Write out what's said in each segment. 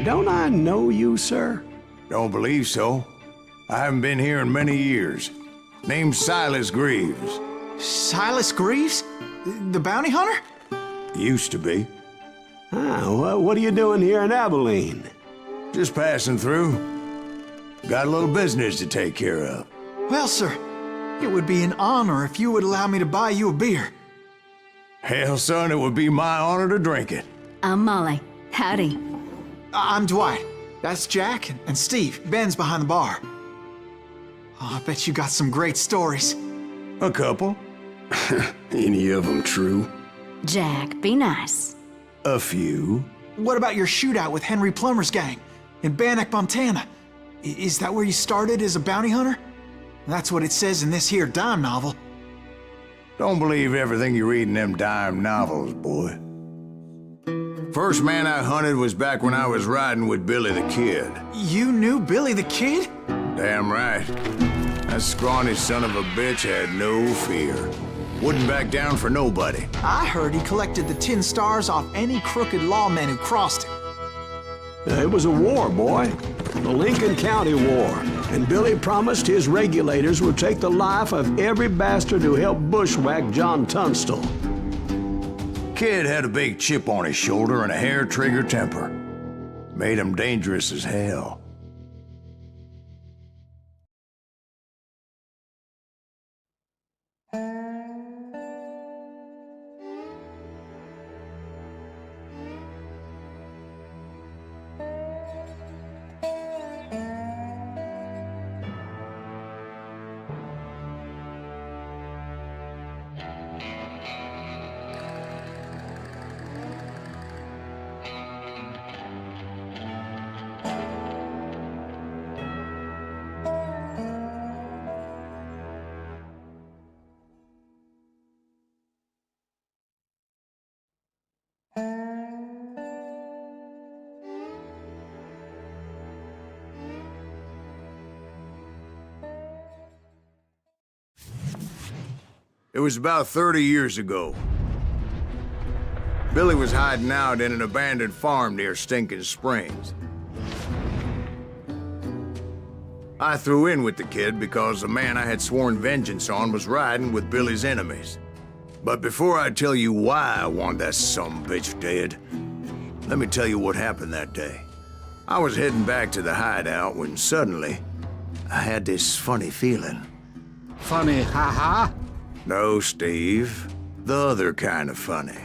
Don't I know you, sir? Don't believe so. I haven't been here in many years. Name's Silas Greaves. Silas Greaves? The bounty hunter? Used to be. Ah, what are you doing here in Abilene? Just passing through. Got a little business to take care of. Well, sir, it would be an honor if you would allow me to buy you a beer. Hell, son, it would be my honor to drink it. I'm Molly. Howdy. I'm Dwight. That's Jack and Steve. Ben's behind the bar. Oh, I bet you got some great stories. A couple. Any of them true? Jack, be nice. A few. What about your shootout with Henry Plummer's gang in Bannock, Montana? Is that where you started as a bounty hunter? That's what it says in this here dime novel. Don't believe everything you read in them dime novels, boy. First man I hunted was back when I was riding with Billy the Kid. You knew Billy the Kid? Damn right. That scrawny son of a bitch had no fear. Wouldn't back down for nobody. I heard he collected the 10 stars off any crooked lawmen who crossed him. It was a war, boy. The Lincoln County War. And Billy promised his regulators would take the life of every bastard who helped bushwhack John Tunstall. Kid had a big chip on his shoulder and a hair-trigger temper. Made him dangerous as hell. It was about 30 years ago. Billy was hiding out in an abandoned farm near Stinking Springs. I threw in with the kid because the man I had sworn vengeance on was riding with Billy's enemies. But before I tell you why I want that sumbitch dead, let me tell you what happened that day. I was heading back to the hideout when suddenly I had this funny feeling. Funny, ha-ha? No, Steve. The other kind of funny.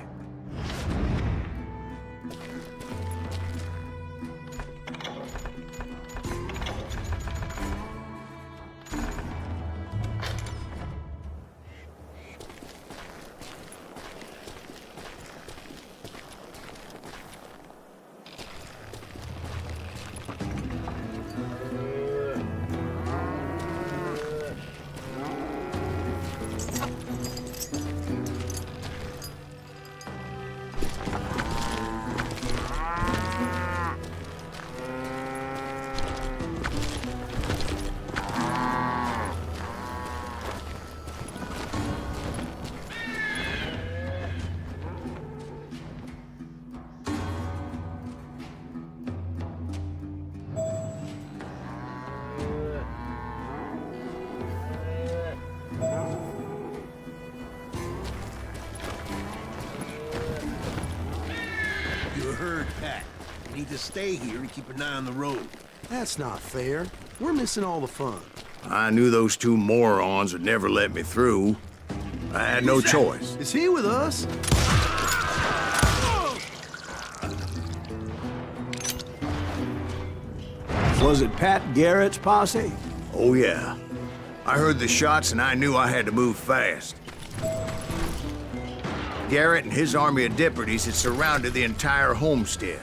Need to stay here and keep an eye on the road. That's not fair. We're missing all the fun. I knew those two morons would never let me through. I had no choice. Is he with us? Was it Pat Garrett's posse? Oh, yeah. I heard the shots and I knew I had to move fast. Garrett and his army of deputies had surrounded the entire homestead.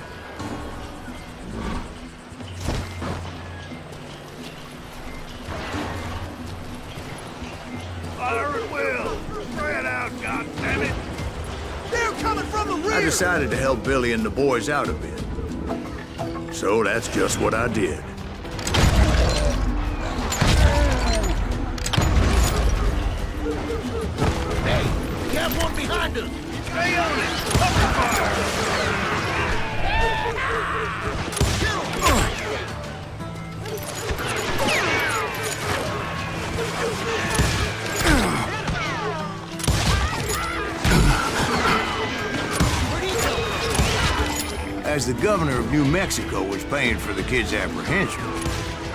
Fire at will! Spread out, goddammit! They're coming from the rear! I decided to help Billy and the boys out a bit. So that's just what I did. Hey, we have one behind us! Stay on it! Cover fire! Kill him! As the governor of New Mexico was paying for the kid's apprehension,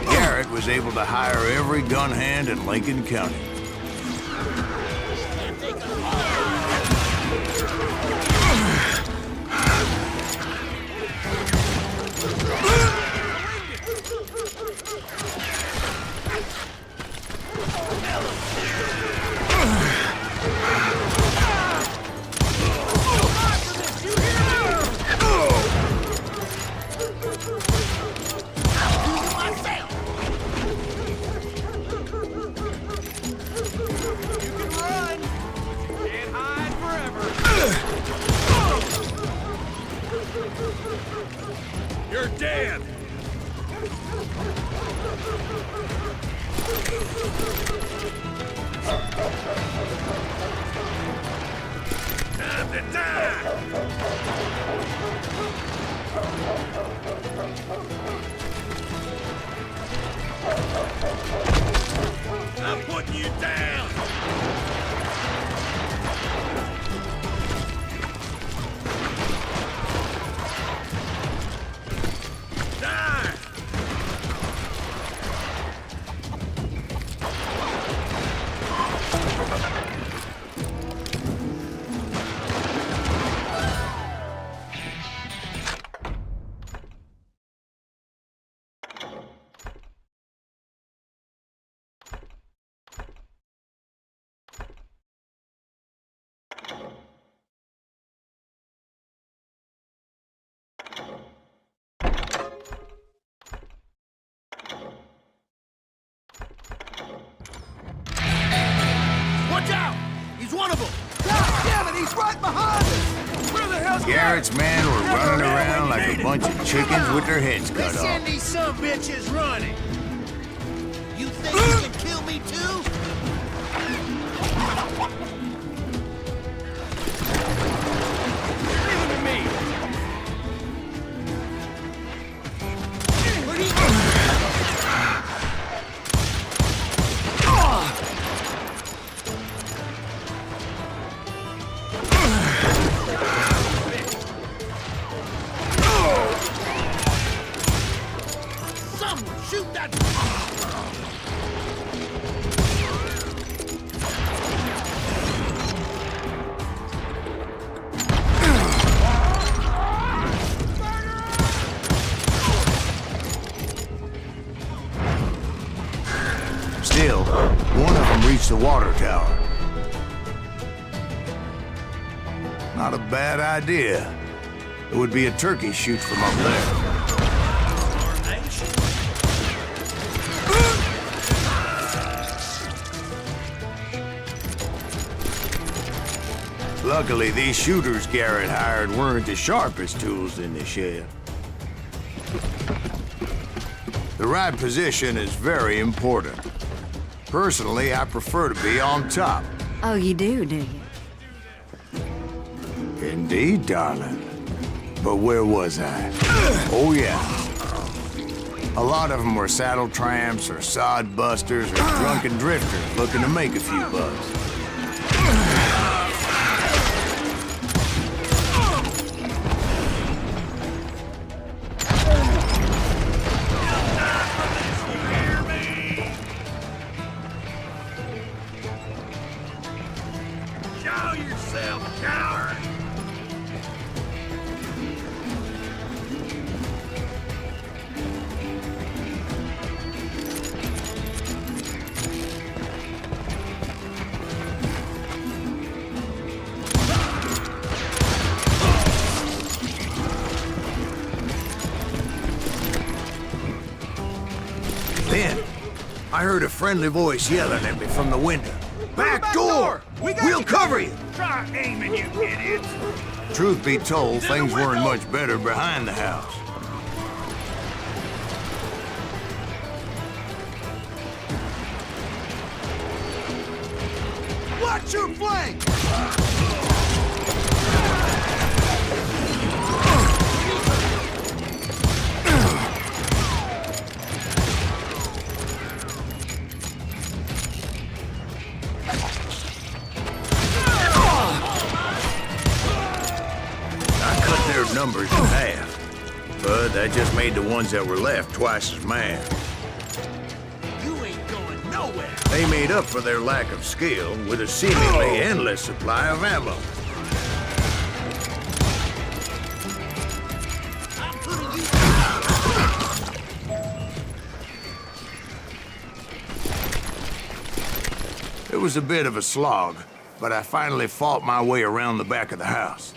Garrett was able to hire every gun hand in Lincoln County. You're dead! Time to die! I'm putting you down! Die! Watch out! He's one of them! God damn it, he's right behind us! Where the hell's Garrett's men were running around like a bunch of chickens with their heads cut Let's off. send these sumbitches running! You think you can kill me too? Listen to me! Where'd he go? Someone shoot that! Still, one of them reached the water tower. Not a bad idea. It would be a turkey shoot from up there. Luckily, these shooters Garrett hired weren't the sharpest tools in the shed. The right position is very important. Personally, I prefer to be on top. Oh, you do you? Indeed, darling. But where was I? Oh, yeah. A lot of them were saddle tramps or sod busters or drunken drifters looking to make a few bucks. Show yourself, coward! I heard a friendly voice yelling at me from the window. Back door! We'll cover you! Try aiming, you idiots! Truth be told, things weren't much better behind the house. Watch your flank! Numbers in half, but that just made the ones that were left twice as mad. You ain't going nowhere! They made up for their lack of skill with a seemingly endless supply of ammo. It was a bit of a slog, but I finally fought my way around the back of the house.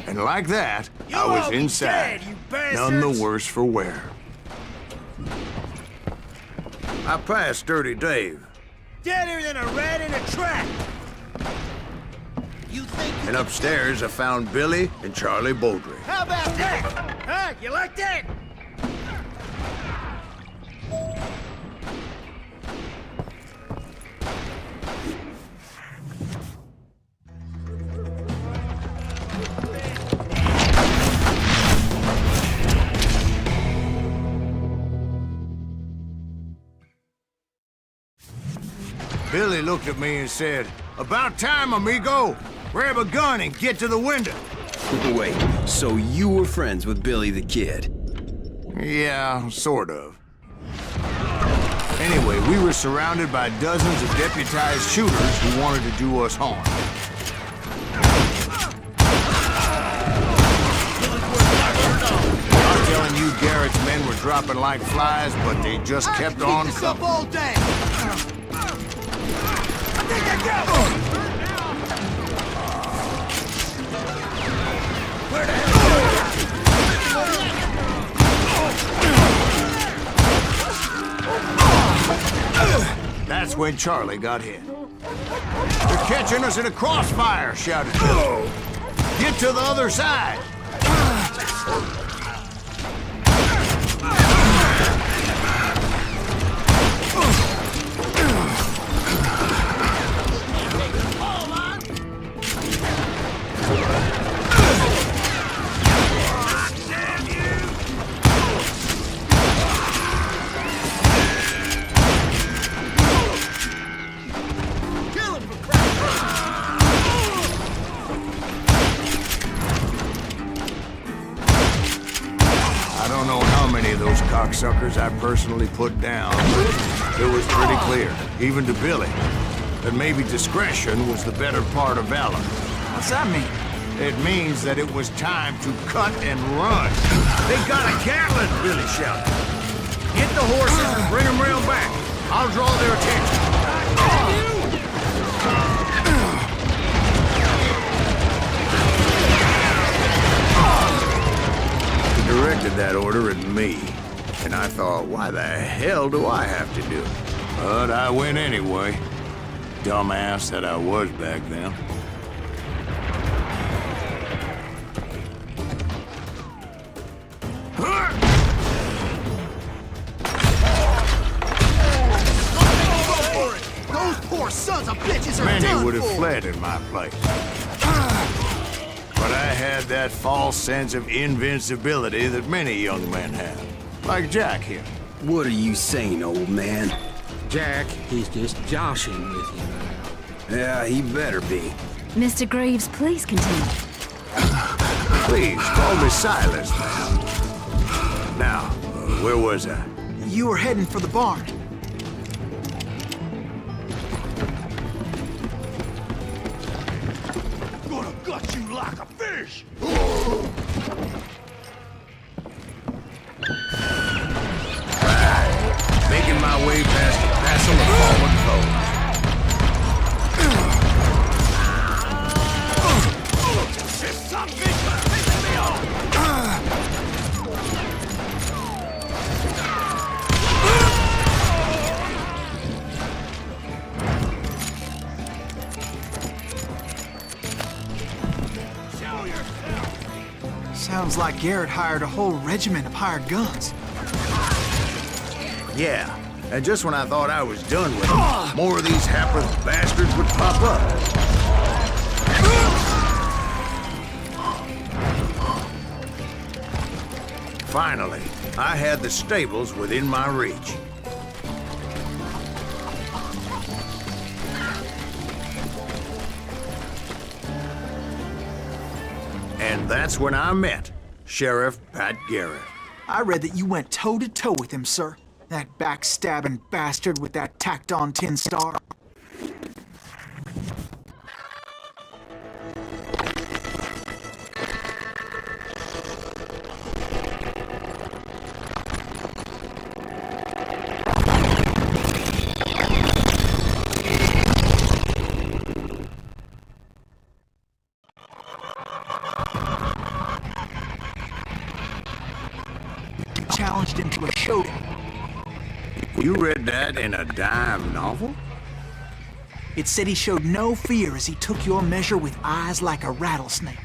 And like that, I was inside, none the worse for wear. I passed Dirty Dave. Deader than a rat in a trap! You think you... And upstairs, I found Billy and Charlie Bowdre. How about that? Huh? You like that? Billy looked at me and said, "About time, amigo! Grab a gun and get to the window!" Wait, so you were friends with Billy the Kid? Yeah, sort of. Anyway, we were surrounded by dozens of deputized shooters who wanted to do us harm. I'm telling you, Garrett's men were dropping like flies, but they just kept on coming. All day. I think I got one. Where the hell? That's when Charlie got hit. "They're catching us in a crossfire," shouted Billy. "Get to the other side!" Cocksuckers I personally put down. It was pretty clear, even to Billy, that maybe discretion was the better part of valor. What's that mean? It means that it was time to cut and run. "They got a Gatling!" Billy shouted. "Get the horses and bring them round back. I'll draw their attention." He directed that order at me. And I thought, why the hell do I have to do it? But I went anyway. Dumbass that I was back then. Those poor sons of bitches are Many done would have for. fled in my place. But I had that false sense of invincibility that many young men have. Like Jack here. What are you saying, old man? Jack, he's just joshing with you now. Yeah, he better be. Mr. Greaves, please continue. Please, call me Silas now. Now, where was I? You were heading for the barn. like a fish! Making my way past the passel of fallen foes. This son of a bitch is pissing me off! Show yourself! Sounds like Garrett hired a whole regiment of hired guns. Yeah, and just when I thought I was done with them, more of these hapless bastards would pop up. Finally, I had the stables within my reach. And that's when I met Sheriff Pat Garrett. I read that you went toe-to-toe with him, sir. That backstabbing bastard with that tacked-on tin star. Challenged him to a showdown. You read that in a dime novel? It said he showed no fear as he took your measure with eyes like a rattlesnake.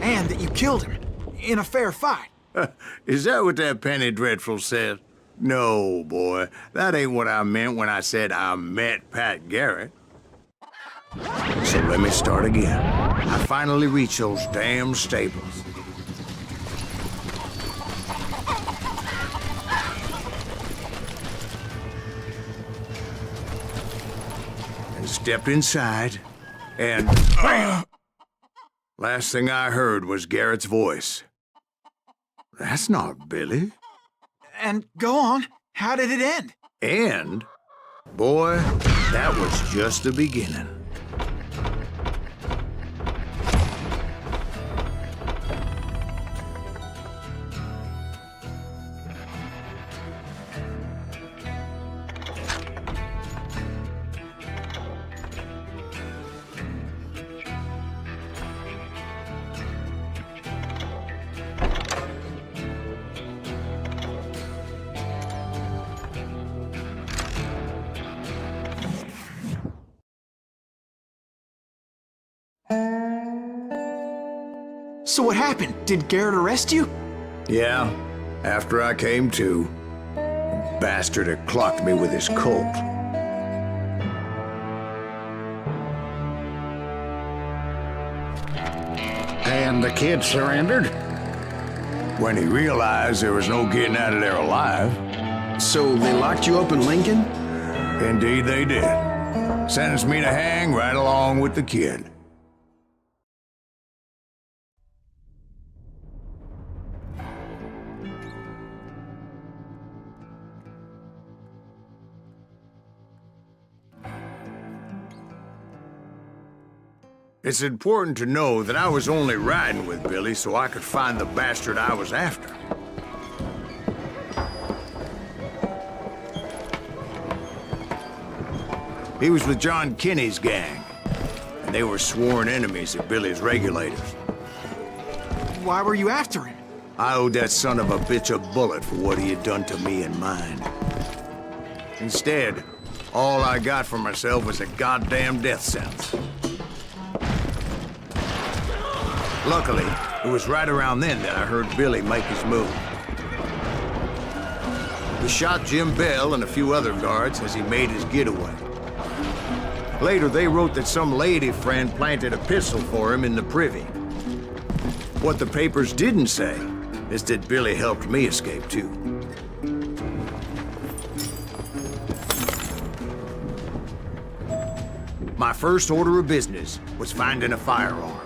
And that you killed him in a fair fight. Is that what that Penny Dreadful said? No, boy. That ain't what I meant when I said I met Pat Garrett. So let me start again. I finally reached those damn stables. And stepped inside, and bam! Last thing I heard was Garrett's voice. That's not Billy. And go on, how did it end? And, boy, that was just the beginning. So what happened? Did Garrett arrest you? Yeah, after I came to, the bastard had clocked me with his Colt. And the kid surrendered? When he realized there was no getting out of there alive. So they locked you up in Lincoln? Indeed they did. Sentenced me to hang right along with the kid. It's important to know that I was only riding with Billy so I could find the bastard I was after. He was with John Kinney's gang, and they were sworn enemies of Billy's regulators. Why were you after him? I owed that son of a bitch a bullet for what he had done to me and mine. Instead, all I got for myself was a goddamn death sentence. Luckily, it was right around then that I heard Billy make his move. He shot Jim Bell and a few other guards as he made his getaway. Later, they wrote that some lady friend planted a pistol for him in the privy. What the papers didn't say is that Billy helped me escape, too. My first order of business was finding a firearm.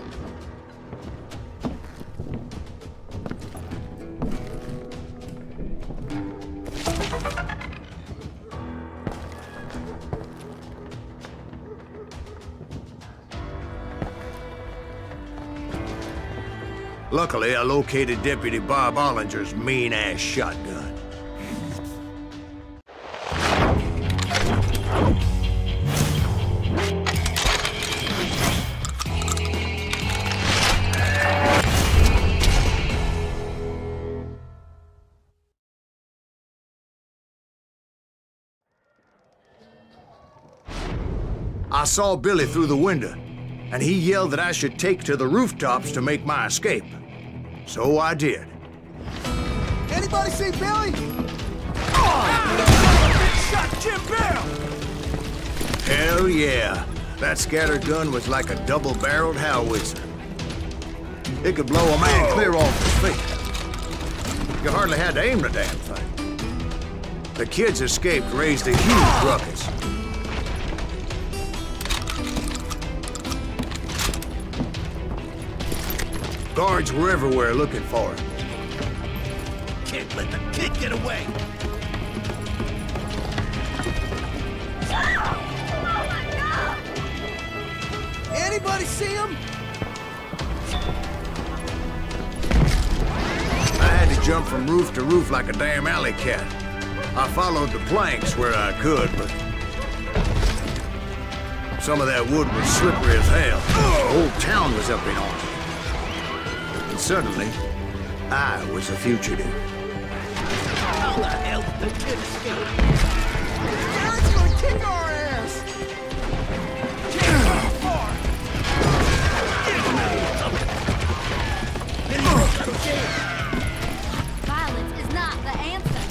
Luckily, I located Deputy Bob Ollinger's mean-ass shotgun. I saw Billy through the window, and he yelled that I should take to the rooftops to make my escape. So I did. Anybody see Billy? Shot Jim Bell! Hell yeah. That scattergun was like a double-barreled howitzer. It could blow a man clear off his feet. You hardly had to aim the damn thing. The kids escaped raised a huge ruckus. Guards were everywhere looking for him. Can't let the kid get away! Anybody see him? I had to jump from roof to roof like a damn alley cat. I followed the planks where I could, but some of that wood was slippery as hell. The whole town was up in arms. And suddenly, I was a fugitive. How the hell did the kid escape? Derek's gonna kick our ass! Can't go far! Violence is not the answer.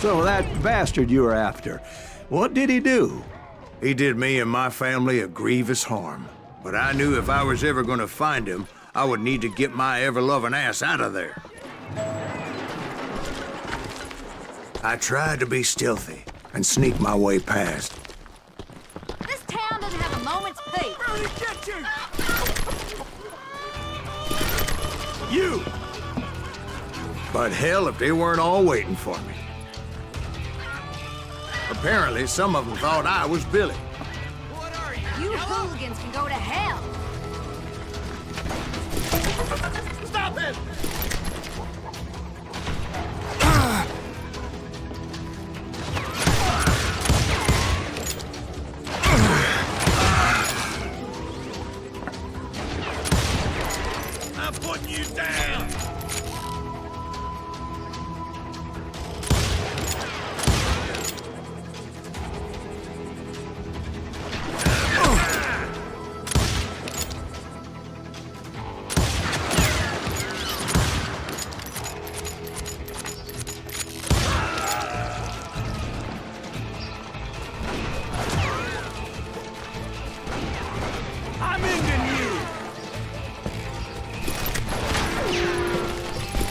So that bastard you were after, what did he do? He did me and my family a grievous harm. But I knew if I was ever gonna find him, I would need to get my ever-loving ass out of there. I tried to be stealthy and sneak my way past. This town doesn't have a moment's peace. Where'd he get you? You! But hell, if they weren't all waiting for me. Apparently, some of them thought I was Billy. What are you? You hooligans can go to hell. Stop it! I'm putting you down! I'm ending you!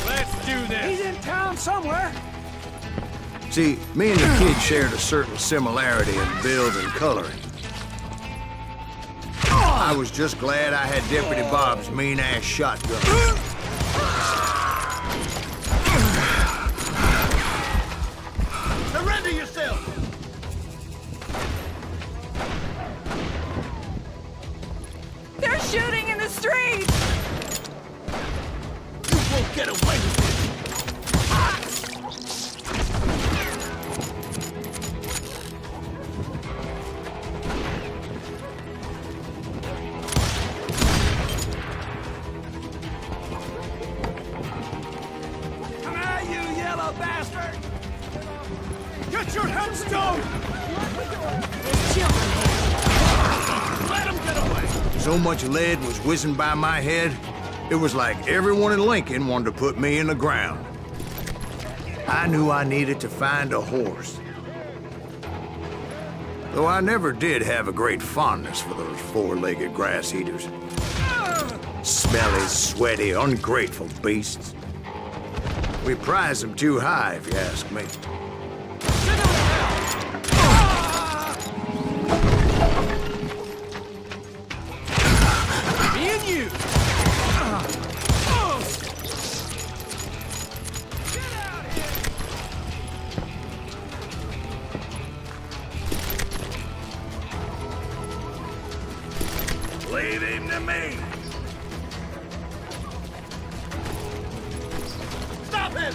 Let's do this! He's in town somewhere! See, me and the kid shared a certain similarity in build and coloring. I was just glad I had Deputy Bob's mean-ass shotgun. Surrender yourself! They're shooting in the street! You won't get away with this! Come at you, yellow bastard! Get your headstone! Let him get away! So much lead was whizzing by my head, It was like everyone in Lincoln wanted to put me in the ground. I knew I needed to find a horse. Though I never did have a great fondness for those four-legged grass eaters. Smelly, sweaty, ungrateful beasts. We prize them too high, if you ask me. Me and you! Leave him to me! Stop him!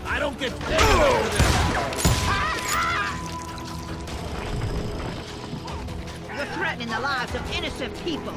I don't get paid over this! You're threatening the lives of innocent people.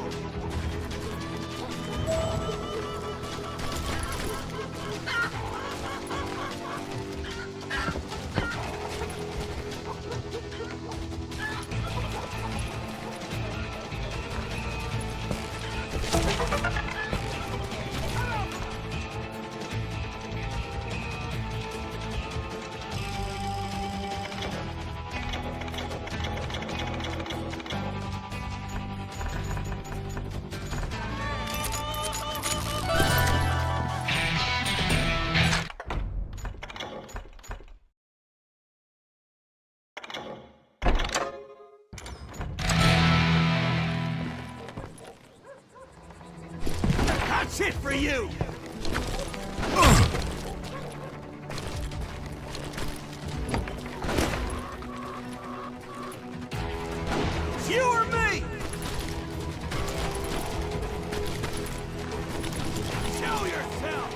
That's it for you! It's you or me! Show yourself!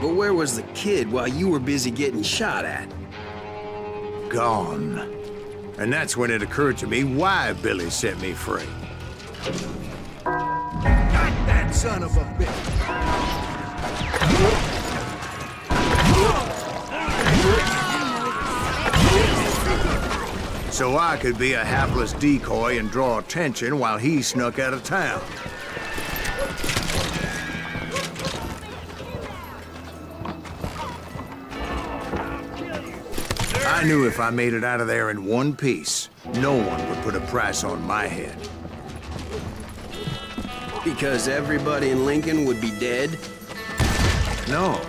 But where was the kid while you were busy getting shot at? Gone. And that's when it occurred to me why Billy set me free. Got that son of a bitch! So I could be a hapless decoy and draw attention while he snuck out of town. I knew if I made it out of there in one piece, no one would put a price on my head. Because everybody in Lincoln would be dead? No,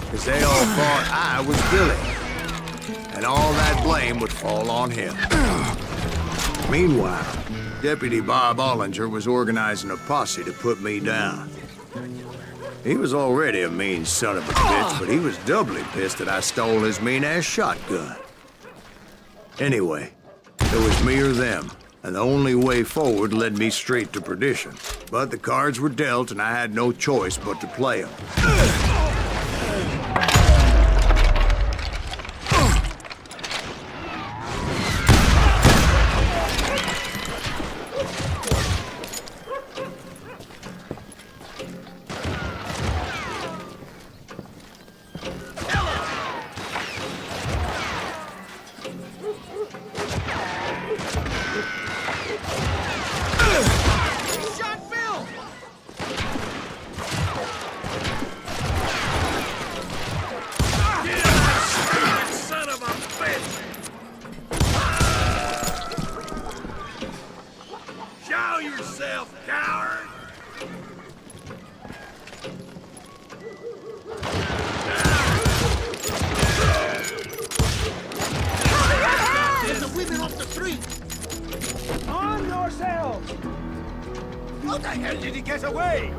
because they all thought I was Billy. And all that blame would fall on him. Meanwhile, Deputy Bob Ollinger was organizing a posse to put me down. He was already a mean son of a bitch, but he was doubly pissed that I stole his mean-ass shotgun. Anyway, it was me or them, and the only way forward led me straight to perdition. But the cards were dealt, and I had no choice but to play them. Show yourself, coward! Get the women off the street! On yourselves! How the hell did he get away?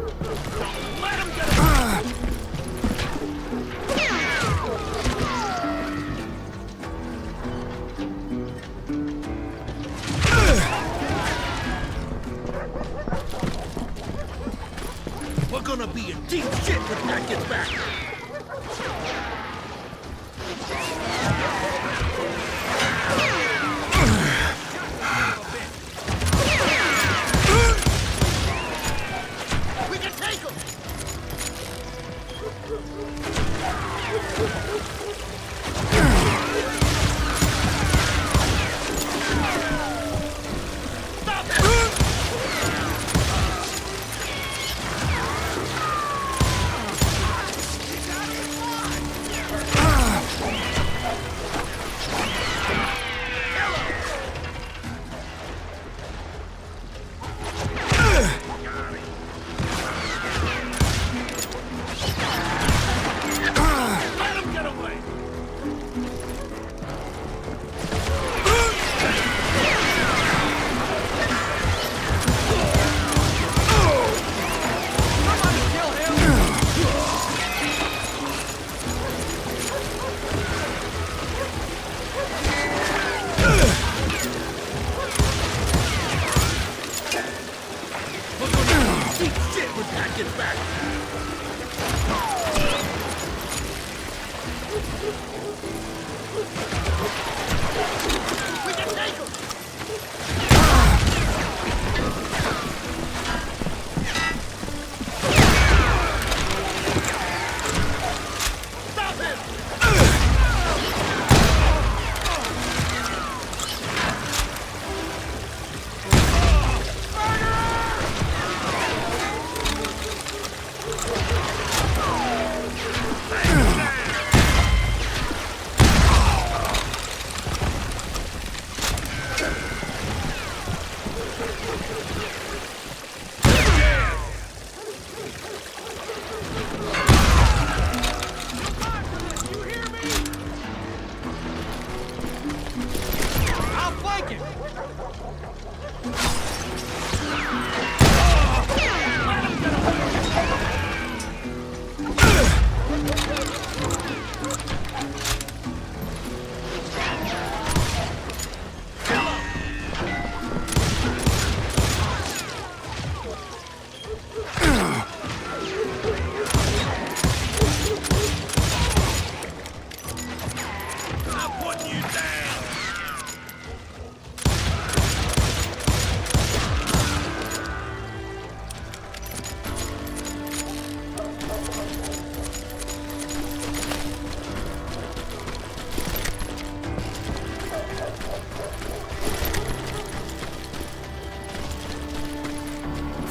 Let him get away! We're gonna be in deep shit when that gets back! We can take him! Stop it! Get back! We can take him! Stop him!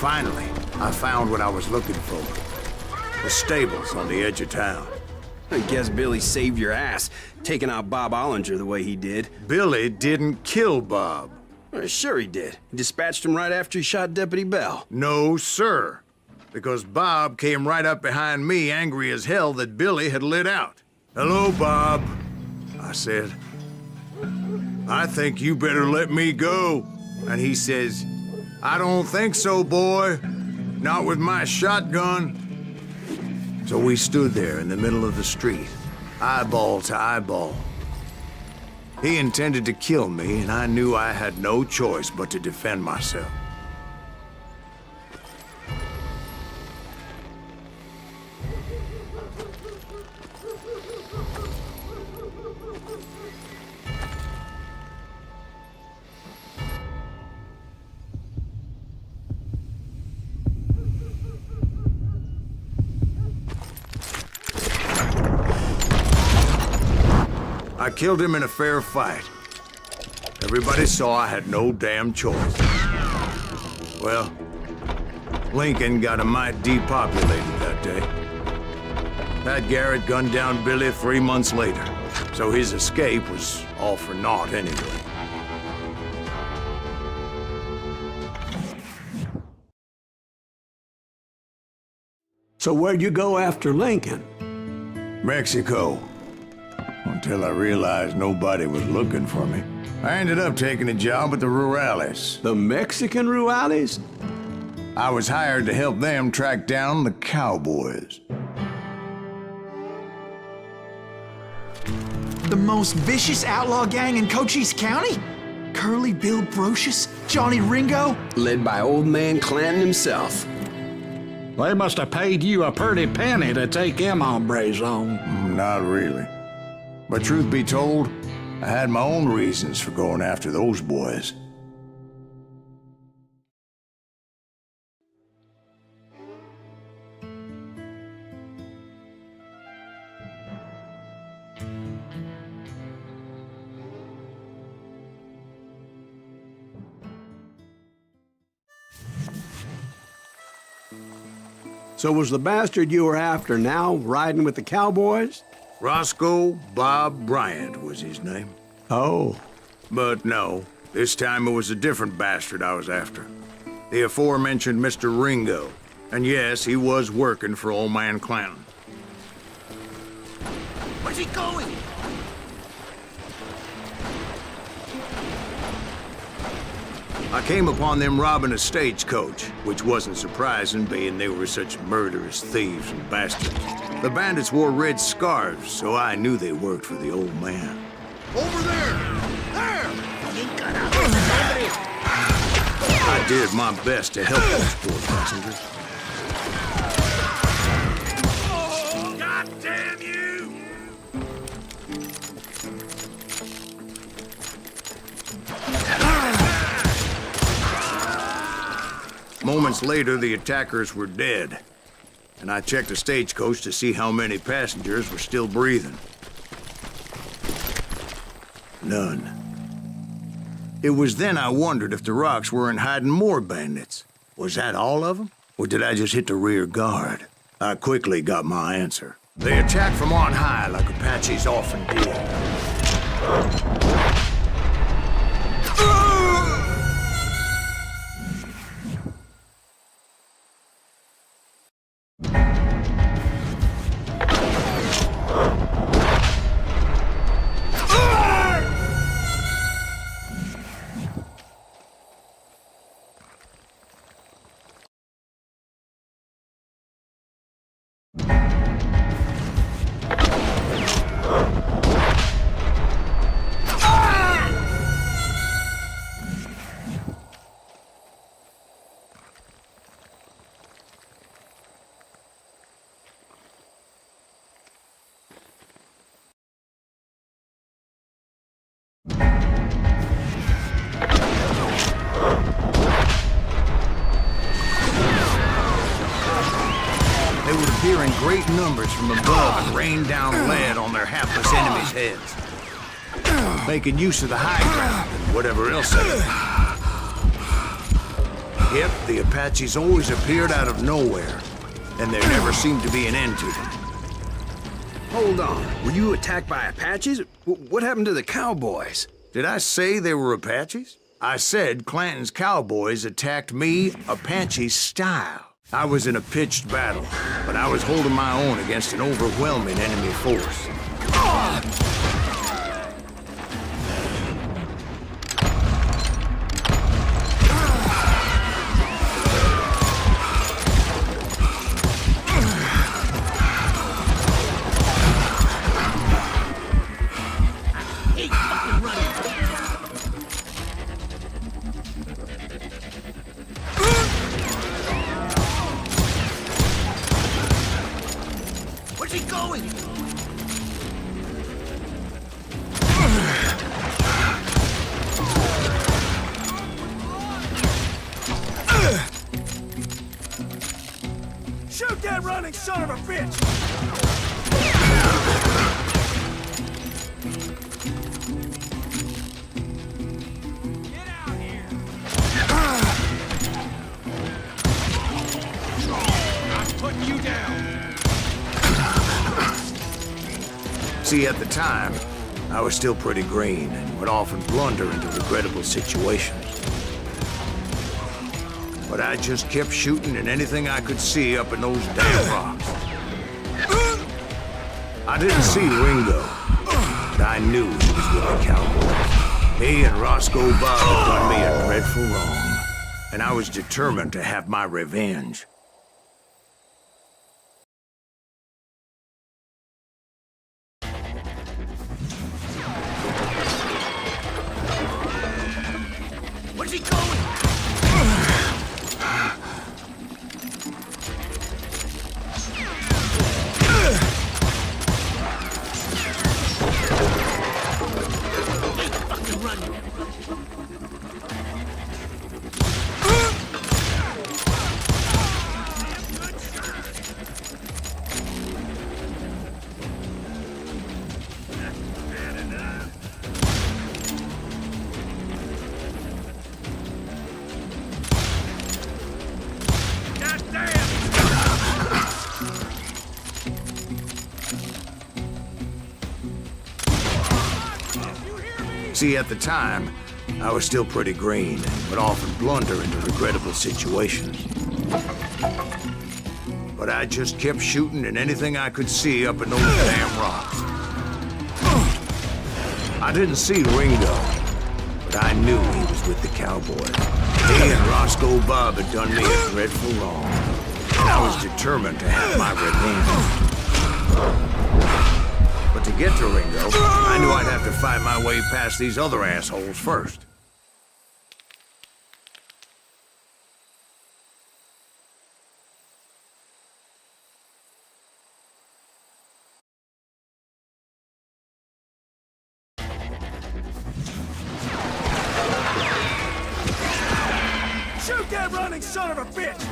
Finally, I found what I was looking for. The stables on the edge of town. I guess Billy saved your ass, taking out Bob Ollinger the way he did. Billy didn't kill Bob. Well, sure he did. He dispatched him right after he shot Deputy Bell. No, sir. Because Bob came right up behind me, angry as hell that Billy had lit out. "Hello, Bob," I said. "I think you better let me go." And he says, "I don't think so, boy. Not with my shotgun." So we stood there in the middle of the street, eyeball to eyeball. He intended to kill me, and I knew I had no choice but to defend myself. I killed him in a fair fight. Everybody saw I had no damn choice. Well, Lincoln got a mite depopulated that day. Pat Garrett gunned down Billy 3 months later, so his escape was all for naught anyway. So where'd you go after Lincoln? Mexico. Until I realized nobody was looking for me. I ended up taking a job at the Rurales. The Mexican Rurales? I was hired to help them track down the cowboys. The most vicious outlaw gang in Cochise County? Curly Bill Brocious? Johnny Ringo? Led by old man Clanton himself. They must have paid you a pretty penny to take them hombres on. Not really. But truth be told, I had my own reasons for going after those boys. So was the bastard you were after now riding with the cowboys? Roscoe Bob Bryant was his name. Oh. But no, this time it was a different bastard I was after. The aforementioned Mr. Ringo. And yes, he was working for old man Clanton. Where's he going? I came upon them robbing a stagecoach, which wasn't surprising, being they were such murderous thieves and bastards. The bandits wore red scarves, so I knew they worked for the old man. Over there! There! I did my best to help those poor passengers. Oh, God damn you! Moments later, the attackers were dead, and I checked the stagecoach to see how many passengers were still breathing. None. It was then I wondered if the rocks weren't hiding more bandits. Was that all of them? Or did I just hit the rear guard? I quickly got my answer. They attacked from on high like Apaches often do. They would appear in great numbers from above and rain down lead on their hapless enemies' heads, making use of the high ground and whatever else they had. Yep, the Apaches always appeared out of nowhere, and there never seemed to be an end to them. Hold on. Were you attacked by Apaches? What happened to the cowboys? Did I say they were Apaches? I said Clanton's cowboys attacked me Apache style. I was in a pitched battle, but I was holding my own against an overwhelming enemy force. Where's he going? Shoot that running son of a bitch! Get out here! I'm putting you down! See, at the time, I was still pretty green and would often blunder into regrettable situations. But I just kept shooting at anything I could see up in those damn rocks. I didn't see Ringo, but I knew he was with the cowboys. He and Roscoe Bob had done me a dreadful wrong, and I was determined to have my revenge. Where's he going? Ain't fucking running. See, at the time, I was still pretty green and would often blunder into regrettable situations. But I just kept shooting at anything I could see up in those damn rocks. I didn't see Ringo, but I knew he was with the cowboys. He and Roscoe Bob had done me a dreadful wrong, and I was determined to have my revenge. But to get to Ringo, I knew I'd have to fight my way past these other assholes first. Shoot that running son of a bitch!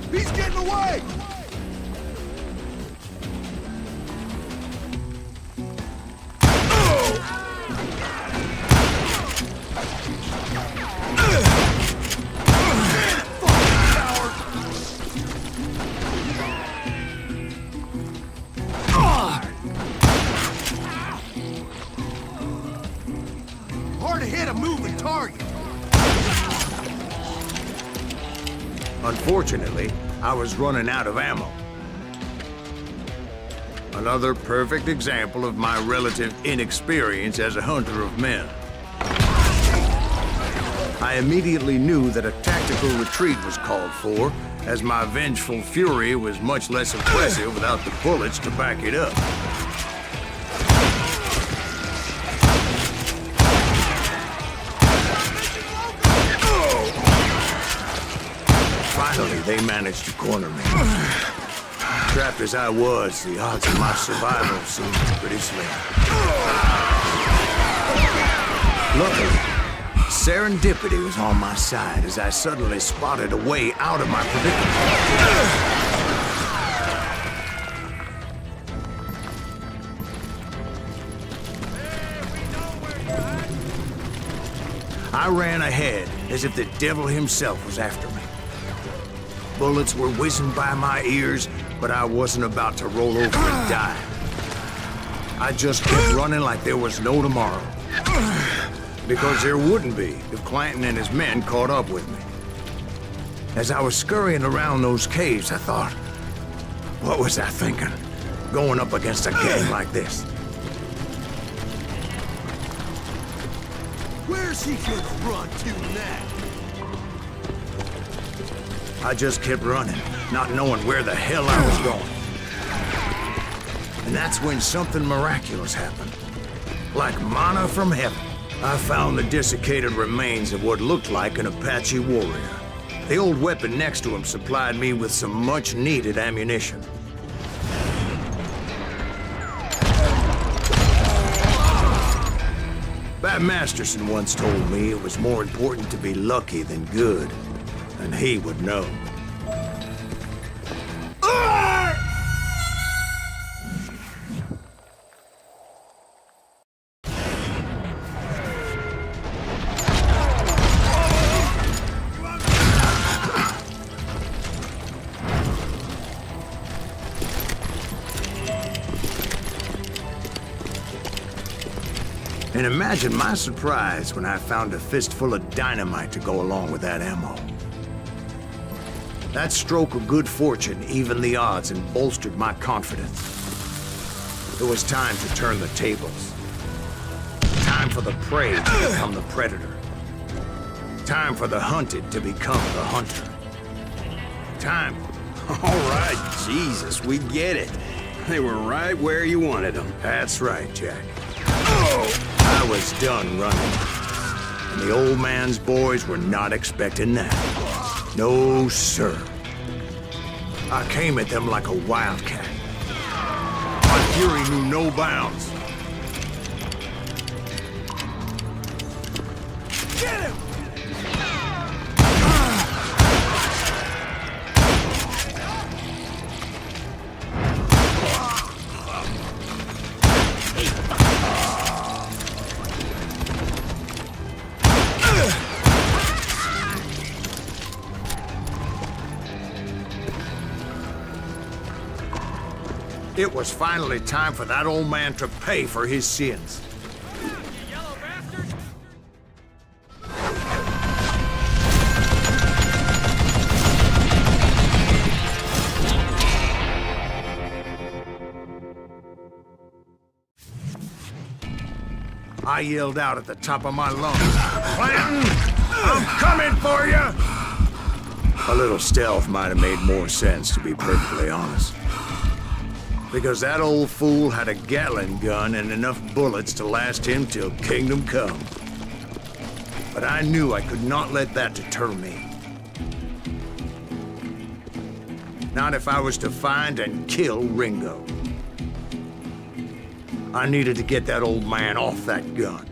He's getting away! Hard to hit a moving target. Unfortunately, I was running out of ammo. Another perfect example of my relative inexperience as a hunter of men. I immediately knew that a tactical retreat was called for, as my vengeful fury was much less impressive without the bullets to back it up. Finally, they managed to corner me. Trapped as I was, the odds of my survival seemed pretty slim. Luckily, serendipity was on my side as I suddenly spotted a way out of my predicament. I ran ahead as if the devil himself was after me. Bullets were whizzing by my ears, but I wasn't about to roll over and die. I just kept running like there was no tomorrow. Because there wouldn't be if Clanton and his men caught up with me. As I was scurrying around those caves, I thought, what was I thinking? Going up against a gang like this? Where's he gonna run to now? I just kept running, not knowing where the hell I was going. And that's when something miraculous happened. Like manna from heaven, I found the desiccated remains of what looked like an Apache warrior. The old weapon next to him supplied me with some much-needed ammunition. Bat Masterson once told me it was more important to be lucky than good, and he would know. And imagine my surprise when I found a fistful of dynamite to go along with that ammo. That stroke of good fortune evened the odds and bolstered my confidence. It was time to turn the tables. Time for the prey to become the predator. Time for the hunted to become the hunter. Time. All right, Jesus, we get it. They were right where you wanted them. That's right, Jack. I was done running. And the old man's boys were not expecting that. No, sir. I came at them like a wildcat. My fury knew no bounds. Get him! It was finally time for that old man to pay for his sins. I yelled out at the top of my lungs, "Clanton, I'm coming for you!" A little stealth might have made more sense, to be perfectly honest. Because that old fool had a Gatling gun and enough bullets to last him till kingdom come. But I knew I could not let that deter me. Not if I was to find and kill Ringo. I needed to get that old man off that gun.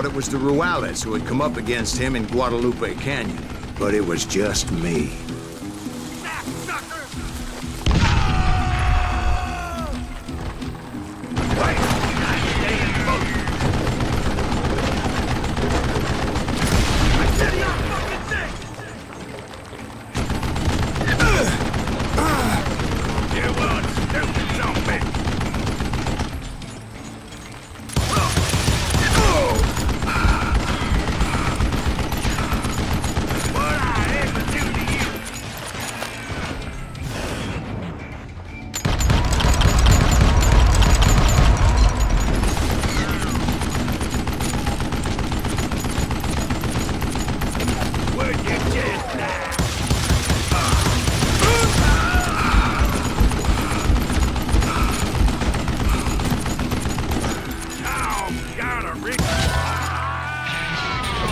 thought it was the Ruales who had come up against him in Guadalupe Canyon. But it was just me.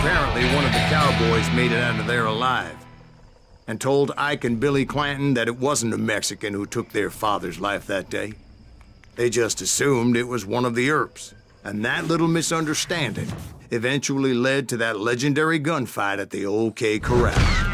Apparently, one of the cowboys made it out of there alive and told Ike and Billy Clanton that it wasn't a Mexican who took their father's life that day. They just assumed it was one of the Earps, and that little misunderstanding eventually led to that legendary gunfight at the OK Corral.